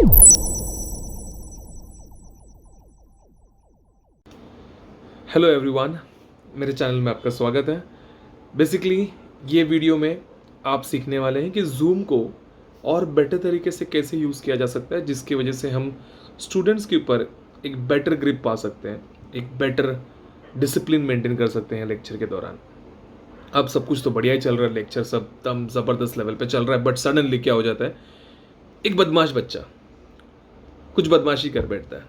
Hello everyone, मेरे channel में आपका स्वागत है। बेसिकली ये वीडियो में आप सीखने वाले हैं कि जूम को और बेटर तरीके से कैसे यूज़ किया जा सकता है, जिसकी वजह से हम स्टूडेंट्स के ऊपर एक बेटर ग्रिप पा सकते हैं, एक बेटर डिसिप्लिन मेंटेन कर सकते हैं लेक्चर के दौरान। अब सब कुछ तो बढ़िया ही चल रहा है, लेक्चर सब एकदम ज़बरदस्त लेवल पे चल रहा है, बट सडनली क्या हो जाता है, एक बदमाश बच्चा कुछ बदमाशी कर बैठता है।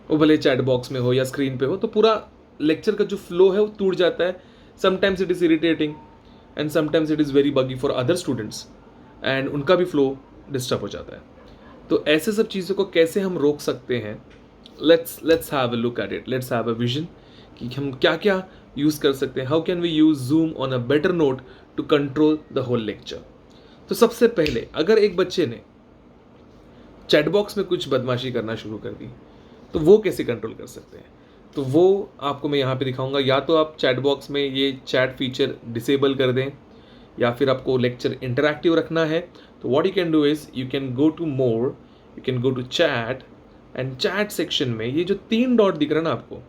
वो भले चैट बॉक्स में हो या स्क्रीन पे हो, तो पूरा लेक्चर का जो फ्लो है वो टूट जाता है। Sometimes it is irritating and sometimes it is very बगी फॉर अदर स्टूडेंट्स, एंड उनका भी फ्लो डिस्टर्ब हो जाता है। तो ऐसे सब चीज़ों को कैसे हम रोक सकते हैं, let's have a look at it, let's have a vision कि हम क्या क्या यूज़ कर सकते हैं। How can we use Zoom on a better note to control the whole lecture. तो सबसे पहले, अगर एक बच्चे ने चैट बॉक्स में कुछ बदमाशी करना शुरू कर दी, तो वो कैसे कंट्रोल कर सकते हैं, तो वो आपको मैं यहाँ पे दिखाऊंगा। या तो आप चैट बॉक्स में ये चैट फीचर डिसेबल कर दें, या फिर आपको लेक्चर इंटरैक्टिव रखना है, तो what you can do is you can go to more, you can go to chat, and chat section में ये जो 3 डॉट दिख रहा है ना आपको,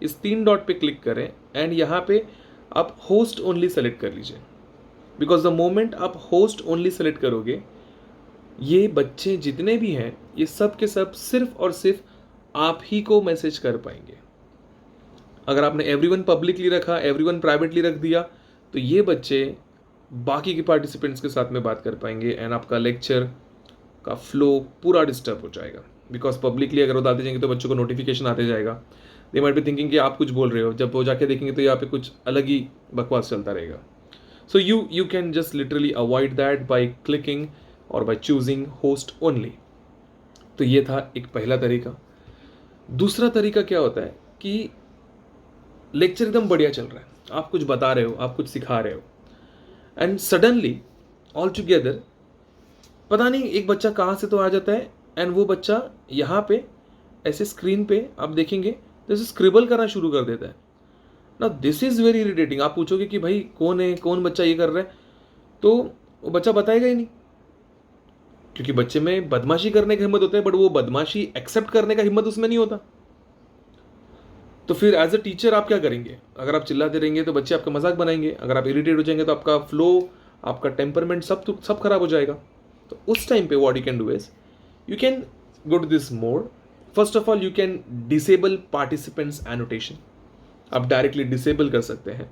इस 3 डॉट पे क्लिक करें एंड यहाँ पे आप होस्ट ओनली सेलेक्ट कर लीजिए। बिकॉज द मोमेंट आप होस्ट ओनली सेलेक्ट करोगे, ये बच्चे जितने भी हैं ये सब के सब सिर्फ और सिर्फ आप ही को मैसेज कर पाएंगे। अगर आपने एवरीवन पब्लिकली रखा, एवरीवन प्राइवेटली रख दिया, तो ये बच्चे बाकी के पार्टिसिपेंट्स के साथ में बात कर पाएंगे एंड आपका लेक्चर का फ्लो पूरा डिस्टर्ब हो जाएगा। बिकॉज पब्लिकली अगर बताते जाएंगे तो बच्चों को नोटिफिकेशन आते जाएगा, दे माइट बी थिंकिंग कि आप कुछ बोल रहे हो, जब वो जाके देखेंगे तो यहाँ पे कुछ अलग ही बकवास चलता रहेगा। सो you can just literally avoid that by clicking और बाई चूजिंग होस्ट ओनली। तो ये था एक पहला तरीका। दूसरा तरीका क्या होता है कि लेक्चर एकदम बढ़िया चल रहा है, आप कुछ बता रहे हो, आप कुछ सिखा रहे हो, एंड सडनली ऑल टुगेदर पता नहीं एक बच्चा कहाँ से तो आ जाता है, एंड वो बच्चा यहाँ पे ऐसे स्क्रीन पे आप देखेंगे तो ऐसे स्क्रिबल करना शुरू कर देता है ना। This is very irritating. आप पूछोगे कि भाई कौन है, कौन बच्चा ये कर रहा है, तो वो बच्चा बताएगा ही नहीं, क्योंकि बच्चे में बदमाशी करने का हिम्मत होता है, बट वो बदमाशी एक्सेप्ट करने का हिम्मत उसमें नहीं होता। तो फिर एज अ टीचर आप क्या करेंगे? अगर आप चिल्लाते रहेंगे तो बच्चे आपका मजाक बनाएंगे, अगर आप इरिटेट हो जाएंगे तो आपका फ्लो, आपका टेम्परमेंट सब खराब हो जाएगा। तो उस टाइम पे what you can do is you can go to this mode. First of all you can disable participants annotation, आप डायरेक्टली डिसेबल कर सकते हैं।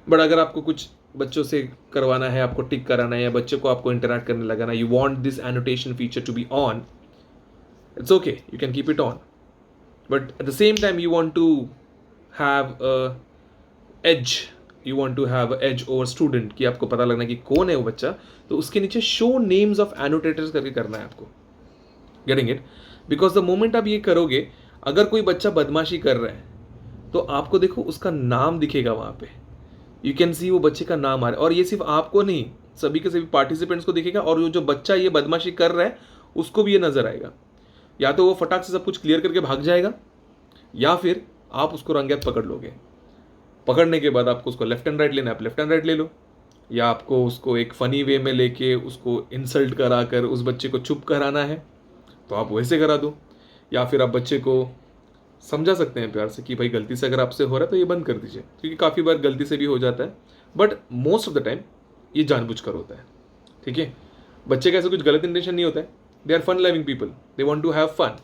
बट अगर आपको कुछ बच्चों से करवाना है, आपको टिक कराना है, या बच्चे को आपको इंटरैक्ट करने लगाना, you want this annotation feature to be on, it's okay, you can keep it on, but at the same time you want to have a edge, you want to have a edge over student कि आपको पता लगना कि कौन है वो बच्चा, तो उसके नीचे शो नेम्स ऑफ एनोटेटर्स करके करना है आपको। Getting it? Because the moment आप ये करोगे, अगर कोई बच्चा बदमाशी कर रहा है तो आपको देखो उसका नाम दिखेगा वहाँ पे, यू कैन सी वो बच्चे का नाम आ रहा है, और ये सिर्फ आपको नहीं, सभी के सभी पार्टिसिपेंट्स को दिखेगा, और जो बच्चा ये बदमाशी कर रहा है उसको भी ये नजर आएगा। या तो वो फटाक से सब कुछ क्लियर करके भाग जाएगा, या फिर आप उसको रंगेहाथ पकड़ लोगे। पकड़ने के बाद आपको उसको लेफ्ट एंड राइट लेना है, आप लेफ्ट एंड राइट ले लो, या आपको उसको एक फ़नी वे में लेके उसको इंसल्ट करा कर उस बच्चे को चुप कराना है तो आप वैसे करा दो, या फिर आप बच्चे को समझा सकते हैं प्यार से कि भाई गलती से अगर आपसे हो रहा है तो ये बंद कर दीजिए, क्योंकि काफ़ी बार गलती से भी हो जाता है, but most of the time ये जानबूझकर होता है। ठीक है, बच्चे का ऐसा कुछ गलत इंटेंशन नहीं होता है, they are fun loving people, they want to have fun,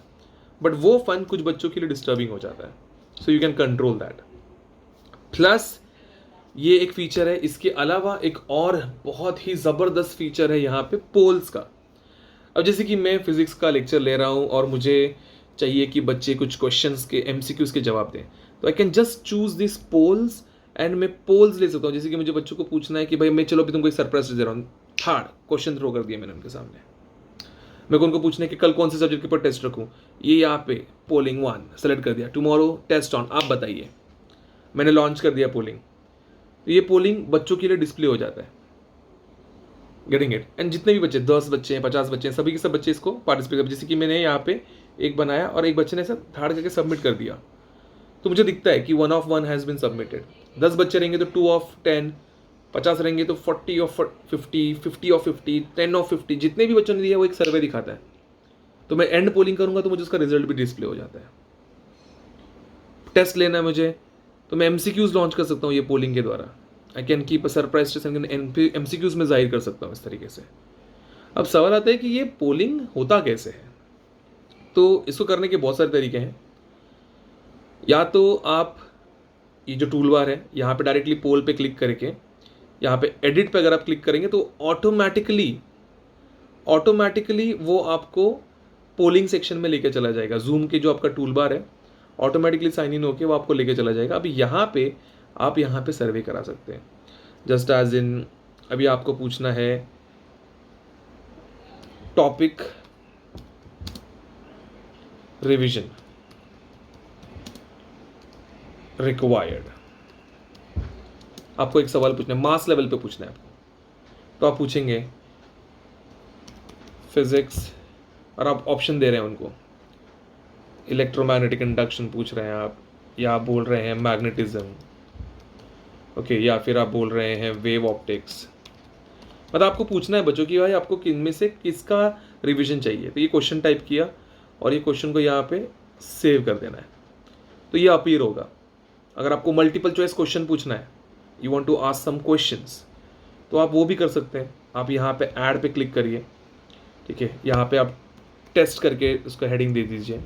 but वो फन कुछ बच्चों के लिए डिस्टर्बिंग हो जाता है। So you can control that. Plus ये एक फीचर है, इसके अलावा एक और बहुत ही ज़बरदस्त फीचर है यहाँ पे पोल्स का। अब जैसे कि मैं फिजिक्स का लेक्चर ले रहा हूँ और मुझे चाहिए कि बच्चे कुछ क्वेश्चंस के एमसीक्यूज के जवाब दें, तो I can just choose this polls, and मैं पोल्स ले सकता हूँ। जैसे कि मुझे बच्चों को पूछना है कि भाई मैं चलो अभी तुमको एक सरप्राइज दे रहा हूँ, थर्ड क्वेश्चन थ्रो कर दिया मैंने उनके सामने। मेरे को उनको पूछना है कि कल कौन से सब्जेक्ट के ऊपर टेस्ट रखूँ, ये यहाँ पे पोलिंग 1 सेलेक्ट कर दिया, टुमारो टेस्ट ऑन, आप बताइए। मैंने लॉन्च कर दिया पोलिंग, तो ये पोलिंग बच्चों के लिए डिस्प्ले हो जाता है। Getting it? एंड जितने भी बच्चे, 10 बच्चे हैं, 50 बच्चे हैं, सभी के सब बच्चे इसको पार्टिसिपेट कर। जैसे कि मैंने यहाँ पे एक बनाया और एक बच्चे ने ऐसा थाड़ करके सबमिट कर दिया, तो मुझे दिखता है कि 1 of 1 हैज़ बिन सबमिटेड। 10 बच्चे रहेंगे तो 2 of 10, 50 रहेंगे तो 40 of 50, 50 of 50, 10 of 50, जितने भी बच्चों ने दिया वो एक सर्वे दिखाता है। तो मैं एंड पोलिंग करूँगा तो मुझे उसका रिजल्ट भी डिस्प्ले हो जाता है। टेस्ट लेना है मुझे तो मैं MCQs लॉन्च कर सकता हूँ ये पोलिंग के द्वारा। I can keep a surprise test and MCQs में जाहिर कर सकता हूँ इस तरीके से। अब सवाल आता है कि ये पोलिंग होता कैसे है। तो इसको करने के बहुत सारे तरीके हैं। या तो आप ये जो टूल बार है यहाँ पे डायरेक्टली पोल पे क्लिक करके यहाँ पे एडिट पे अगर आप क्लिक करेंगे तो ऑटोमेटिकली वो आपको पोलिंग सेक्शन में लेके चला जाएगा। जूम के जो आपका टूल बार है ऑटोमेटिकली साइन इन होके वो आपको लेके चला जाएगा। अभी यहाँ पे आप यहाँ पे सर्वे करा सकते हैं। जस्ट एज इन अभी आपको पूछना है टॉपिक रिवीजन रिक्वायर्ड, आपको एक सवाल पूछना है, मास लेवल पे पूछना है आपको, तो आप पूछेंगे फिजिक्स और आप ऑप्शन दे रहे हैं उनको, इलेक्ट्रोमैग्नेटिक इंडक्शन पूछ रहे हैं आप, या आप बोल रहे हैं मैग्नेटिज्म, ओके, या फिर आप बोल रहे हैं वेव ऑप्टिक्स। मतलब आपको पूछना है बच्चों कि भाई आपको किनमें से किसका रिवीजन चाहिए। तो ये क्वेश्चन टाइप किया और ये क्वेश्चन को यहाँ पे सेव कर देना है, तो ये अपीयर होगा। अगर आपको मल्टीपल चॉइस क्वेश्चन पूछना है, you want to ask some questions, तो आप वो भी कर सकते हैं। आप यहाँ पे ऐड पे क्लिक करिए, ठीक है, यहाँ पे आप टेस्ट करके उसको हेडिंग दे दीजिए।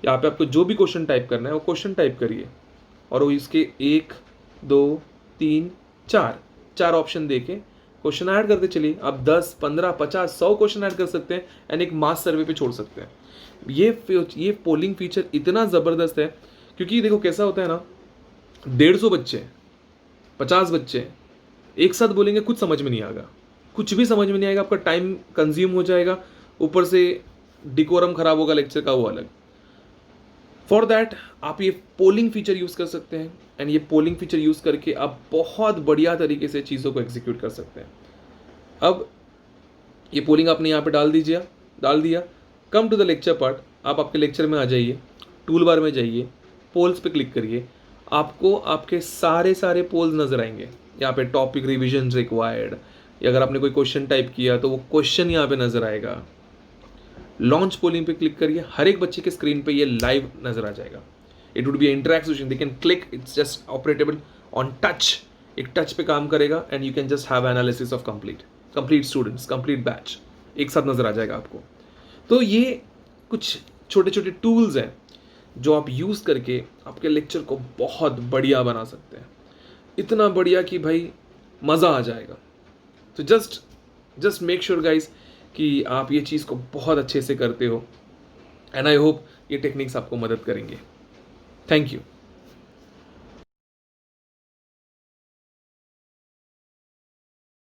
यहाँ पे आपको जो भी क्वेश्चन टाइप करना है वो क्वेश्चन टाइप करिए और वो इसके 1 2 3 4 ऑप्शन दे के क्वेश्चन ऐड करते चलिए। आप 10 15 50 100 क्वेश्चन ऐड कर सकते हैं एंड एक मास सर्वे पे छोड़ सकते हैं। ये पोलिंग फीचर इतना ज़बरदस्त है क्योंकि देखो कैसा होता है ना, 150 बच्चे 50 बच्चे एक साथ बोलेंगे, कुछ समझ में नहीं आएगा, कुछ भी समझ में नहीं आएगा, आपका टाइम कंज्यूम हो जाएगा, ऊपर से डिकोरम खराब होगा लेक्चर का, वो अलग। फॉर दैट आप ये पोलिंग फीचर यूज़ कर सकते हैं एंड ये पोलिंग फीचर यूज़ करके आप बहुत बढ़िया तरीके से चीज़ों को एग्जीक्यूट कर सकते हैं। अब ये पोलिंग आपने यहाँ पे डाल दिया। Come to the lecture part, आप आपके लेक्चर में आ जाइए, टूल बार में जाइए, पोल्स पे क्लिक करिए, आपको आपके सारे पोल्स नजर आएंगे। यहाँ पे टॉपिक रिवीजन रिक्वायर्ड, या अगर आपने कोई क्वेश्चन टाइप किया तो वो क्वेश्चन यहाँ पे नजर आएगा। लॉन्च पोलिंग पे क्लिक करिए, हर एक बच्चे के स्क्रीन पे ये लाइव नजर आ जाएगा। It would be interaction, they can click, it's just operable on touch, एक टच पे काम करेगा and you can just have analysis of complete students, complete batch एक साथ नजर आ जाएगा आपको। तो ये कुछ छोटे छोटे टूल्स हैं जो आप यूज़ करके आपके लेक्चर को बहुत बढ़िया बना सकते हैं, इतना बढ़िया कि भाई मज़ा आ जाएगा। तो जस्ट मेक श्योर गाइस कि आप ये चीज़ को बहुत अच्छे से करते हो एंड आई होप ये टेक्निक्स आपको मदद करेंगे। Thank you.